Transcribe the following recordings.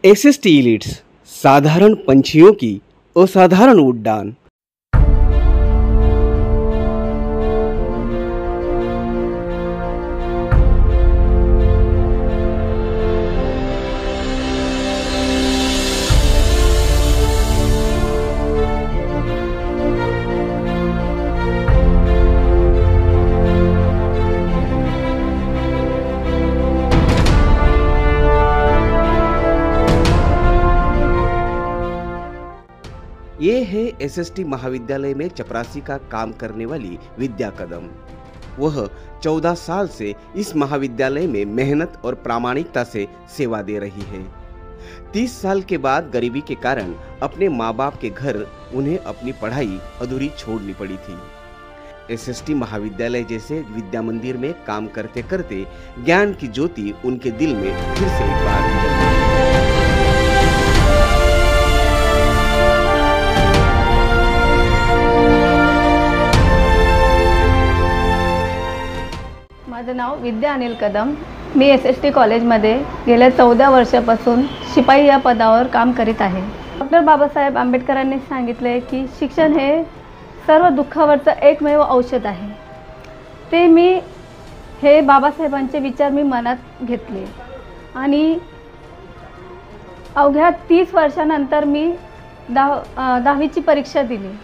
SST इलिट्स, साधारण पंछियों की असाधारण उड़ान। ये है एसएसटी महाविद्यालय में चपरासी का काम करने वाली विद्या कदम। वह 14 साल से इस महाविद्यालय में मेहनत और प्रामाणिकता से सेवा दे रही है। 30 साल के बाद गरीबी के कारण अपने माँ बाप के घर उन्हें अपनी पढ़ाई अधूरी छोड़नी पड़ी थी। एसएसटी महाविद्यालय जैसे विद्या मंदिर में काम करते करते ज्ञान की ज्योति उनके दिल में फिर से एक बार जली। माझं नाव विद्या अनिल कदम। मी एसएसटी कॉलेजमध्ये गेल्या 14 वर्षापासून शिपाई या पदावर काम करीत आहे। डॉक्टर बाबासाहेब आंबेडकरांनी सांगितले की शिक्षण हे सर्व दुःखावरचं एकमेव औषध आहे। ते मी हे बाबासाहेबांचे विचार मी मनात घेतले आणि अवघ्या 30 वर्षानंतर मी 10वीची परीक्षा दिली।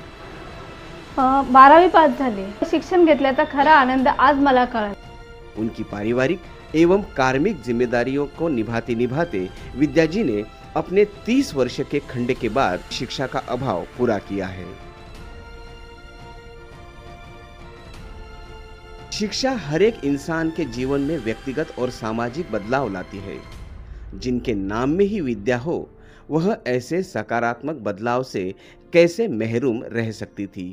12वी पास झाले। शिक्षण घेतल्याचा खरा आनंद आज मला कळला। उनकी पारिवारिक एवं कार्मिक जिम्मेदारियों को निभाते निभाते विद्या जी ने अपने 30 वर्ष के खंडे के बाद शिक्षा का अभाव पूरा किया है। शिक्षा हर एक इंसान के जीवन में व्यक्तिगत और सामाजिक बदलाव लाती है। जिनके नाम में ही विद्या हो, वह ऐसे सकारात्मक बदलाव से कैसे महरूम रह सकती थी।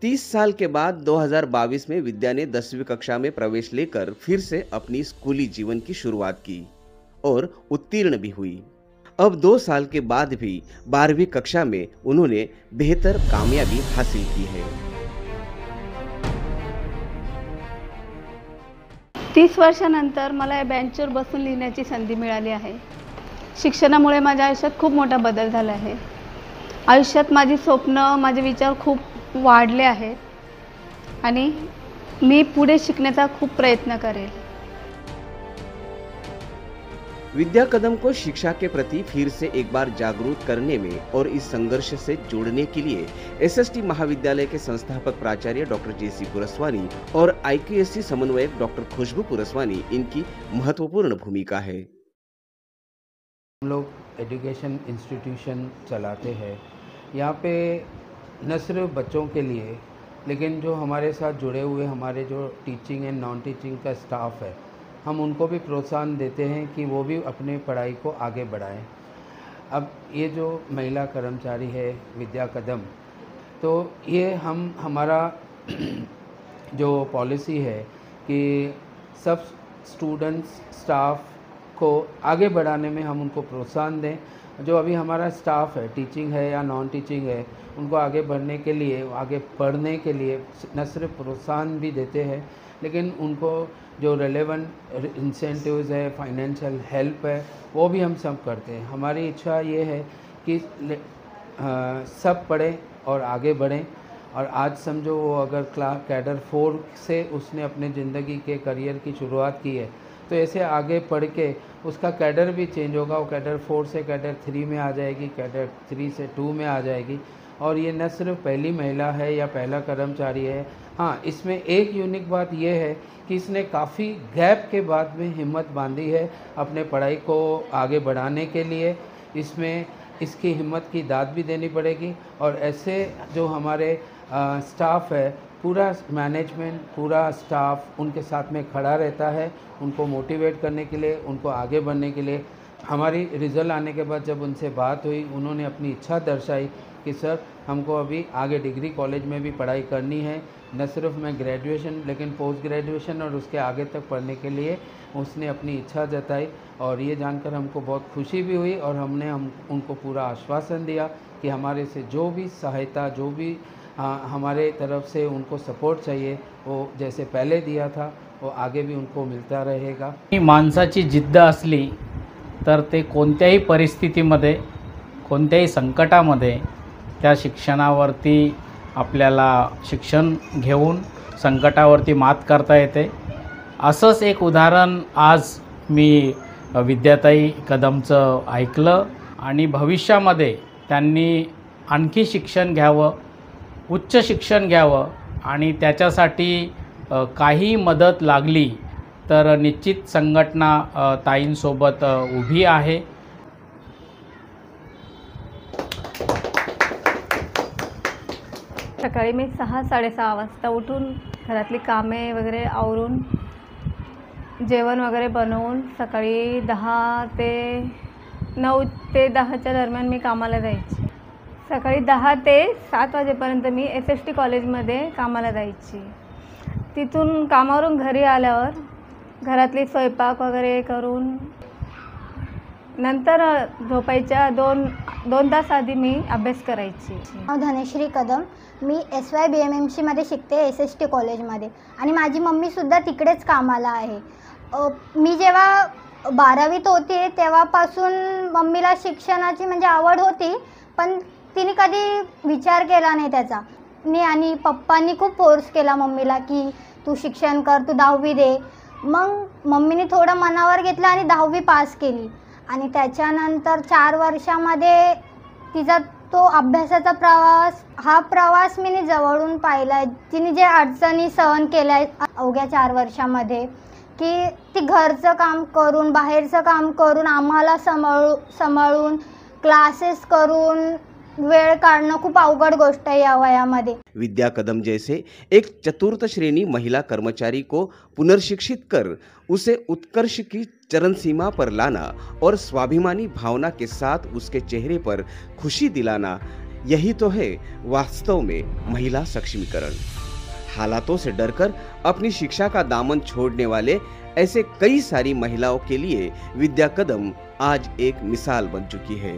30 साल के बाद 2022 में विद्या ने 10वीं कक्षा में प्रवेश लेकर फिर से अपनी स्कूली जीवन की शुरुआत की और उत्तीर्ण भी हुई। अब 2 साल के बाद भी 12वीं कक्षा में उन्होंने बेहतर कामयाबी हासिल की है। 30 वर्षानंतर मला या बेंचवर बसून लिहिण्याची संधी मिळाली आहे। शिक्षणामुळे माझ्या आयुष्यात खूप मोठा बदल झाला आहे। आयुष्यात माझी स्वप्न, माझे विचार खूप वाढले आहेत आणि मी पुढे शिकण्याचा खूप प्रयत्न करेल। विद्या कदम को शिक्षा के प्रति फिर से एक बार जागरूक करने में और इस संघर्ष से जोड़ने के लिए एसएसटी महाविद्यालय के संस्थापक प्राचार्य डॉक्टर जेसी पुरस्वानी और आईक्यूएससी समन्वयक डॉक्टर खुशबू पुरस्वानी इनकी महत्वपूर्ण भूमिका है। हम लोग एजुकेशन इंस्टीट्यूशन चलाते हैं। यहाँ पे न सिर्फ बच्चों के लिए, लेकिन जो हमारे साथ जुड़े हुए हमारे जो टीचिंग एंड नॉन टीचिंग का स्टाफ है, हम उनको भी प्रोत्साहन देते हैं कि वो भी अपने पढ़ाई को आगे बढ़ाएं। अब ये जो महिला कर्मचारी है विद्या कदम, तो ये हमारा जो पॉलिसी है कि सब स्टूडेंट्स स्टाफ को आगे बढ़ाने में हम उनको प्रोत्साहन दें। जो अभी हमारा स्टाफ है, टीचिंग है या नॉन टीचिंग है, उनको आगे बढ़ने के लिए, आगे पढ़ने के लिए न सिर्फ प्रोत्साहन भी देते हैं, लेकिन उनको जो रेलेवेंट इंसेंटिव्स है, फाइनेंशियल हेल्प है, वो भी हम सब करते हैं। हमारी इच्छा ये है कि सब पढ़ें और आगे बढ़ें। और आज समझो वो अगर कैडर 4 से उसने अपने ज़िंदगी के करियर की शुरुआत की है, तो ऐसे आगे पढ़ के उसका कैडर भी चेंज होगा। वो कैडर 4 से कैडर 3 में आ जाएगी, कैडर 3 से 2 में आ जाएगी। और ये न सिर्फ पहली महिला है या पहला कर्मचारी है। हाँ, इसमें एक यूनिक बात ये है कि इसने काफ़ी गैप के बाद में हिम्मत बांधी है अपने पढ़ाई को आगे बढ़ाने के लिए। इसमें इसकी हिम्मत की दाद भी देनी पड़ेगी। और ऐसे जो हमारे स्टाफ है, पूरा मैनेजमेंट, पूरा स्टाफ उनके साथ में खड़ा रहता है, उनको मोटिवेट करने के लिए, उनको आगे बढ़ने के लिए। हमारी रिज़ल्ट आने के बाद जब उनसे बात हुई, उन्होंने अपनी इच्छा दर्शाई कि सर हमको अभी आगे डिग्री कॉलेज में भी पढ़ाई करनी है, न सिर्फ मैं ग्रेजुएशन लेकिन पोस्ट ग्रेजुएशन और उसके आगे तक पढ़ने के लिए उसने अपनी इच्छा जताई। और ये जानकर हमको बहुत खुशी भी हुई और हमने उनको पूरा आश्वासन दिया कि हमारे से जो भी सहायता, जो भी हमारे तरफ से उनको सपोर्ट चाहिए, वो जैसे पहले दिया था वो आगे भी उनको मिळता रहेगा। माणसाची जिद्द असली तर ते कोणत्याही परिस्थितीमध्ये, कोणत्याही संकटामध्ये त्या शिक्षणावरती आपल्याला शिक्षण घेऊन संकटावरती मात करता येते. असंच एक उदाहरण आज मी विद्याताई कदमचं ऐकलं आणि भविष्यामध्ये त्यांनी आणखी शिक्षण घ्यावं, उच्च शिक्षण घ्यावं आणि त्याच्यासाठी काही मदत लागली तर निश्चित संघटना ताईंसोबत उभी आहे. सकाळी मी 6-6:30 वाजता उठून घरातली कामे वगैरे आवरून जेवण वगैरे बनवून सकाळी 9 ते 10च्या दरम्यान मी कामाला जायची. सकाळी 10 ते 7 वाजेपर्यंत मी SST कॉलेजमध्ये कामाला जायची. तिथून कामावरून घरी आल्यावर घरातली स्वयंपाक वगैरे करून नंतर झोपायच्या 2 तास आधी मी अभ्यास करायची. धनश्री कदम, मी SY BMMCमध्ये शिकते SST कॉलेजमध्ये आणि माझी मम्मीसुद्धा तिकडेच कामाला आहे. मी जेव्हा 12वीत होते तेव्हापासून मम्मीला शिक्षणाची म्हणजे आवड होती, पण तिने कधी विचार केला नाही त्याचा. आणि पप्पांनी खूप फोर्स केला मम्मीला की तू शिक्षण कर, तू 10वी दे. मग मम्मीने थोडं मनावर घेतलं आणि 10वी पास केली आणि त्याच्यानंतर 4 वर्षामध्ये तिचा तो अभ्यासाचा प्रवास मी जवळून पाहिला आहे. तिने जे अडचणी सहन केल्या अवघ्या 4 वर्षामध्ये, की ती घरचं काम करून, बाहेरचं काम करून, आम्हाला सांभाळून क्लासेस करून वेळ काढणं खूप अवघड गोष्ट है या वयामध्ये. विद्या कदम जैसे एक चतुर्थ श्रेणी महिला कर्मचारी को पुनर्शिक्षित कर उसे उत्कर्ष की चरण सीमा पर लाना और स्वाभिमानी भावना के साथ उसके चेहरे पर खुशी दिलाना, यही तो है वास्तव में महिला सक्षमीकरण. हालातों से डरकर अपनी शिक्षा का दामन छोड़ने वाले ऐसे कई सारी महिलाओं के लिए विद्या कदम आज एक मिसाल बन चुकी है.